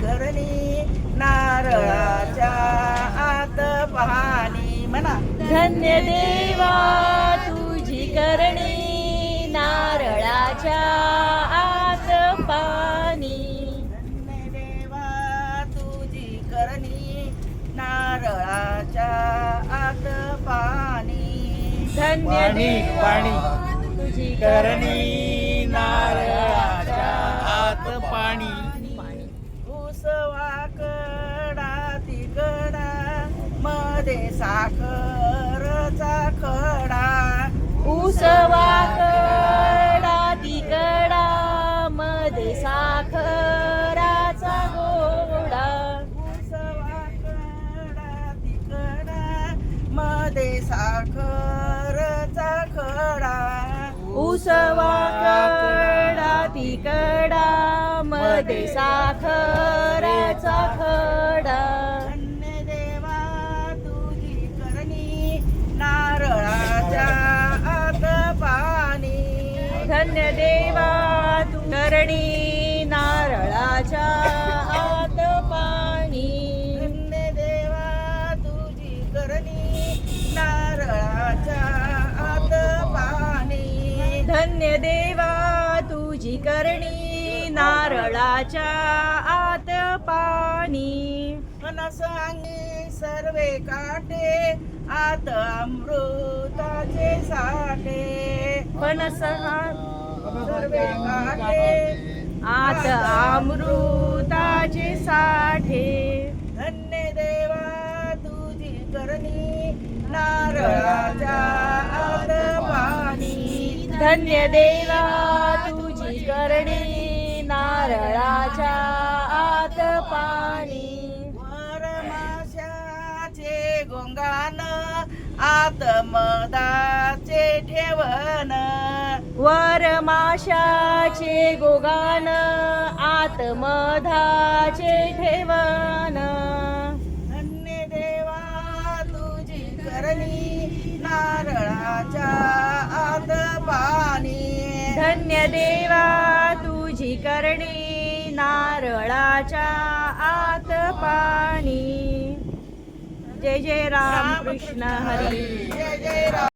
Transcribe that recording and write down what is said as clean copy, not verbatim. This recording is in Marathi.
करणी नारळाच्या आत पाणी म्हणा. धन्य देवा तुझी करणी नारळाच्या आत पाणी. धन्य देवा तुझी करणी नारळाच्या आत पाणी. धन्य देवा तुझी करणी नारळाच्या आत पाणी. उसवाकडा तिकडा मध्ये साखरचा खडा. उसवाकडा तिकडा मध्ये साखराचा गोडा. उसवाकडा तिकडा मध्ये साखरचा खडा. उसवाकडा तिकडा मध्ये साखराचा खडा. धन्य देवा तुझी करणी नारळाच्या आत पाणी. धन्य देवा तू करणी नारळाच्या आत पाणी. धन्य देवा तुझी करणी नारळाच्या आत पाणी. धन्य देवा तुझी करणी नारळाच्या आत पाणी. फणस अंगी सर्वे काटे आत अमृताचे साठे. फणस सर्वे काटे आत अमृताचे साठे. धन्य देवा तुझी करणी नारळाच्या आत पाणी. धन्य देवा तुझी करणी नारळाच्या आत पाणी. वरमाशाचे गोंगान आत मधाचे ठेवण. वरमाशाचे गोगान आत मधाचे ठेवण. धन्य देवा तुझी करणी नारळाच्या आत पाणी. धन्य देवा तुझी करणी नारळाच्या आत पाणी. जय जय राम कृष्ण हरी. जय जय राम.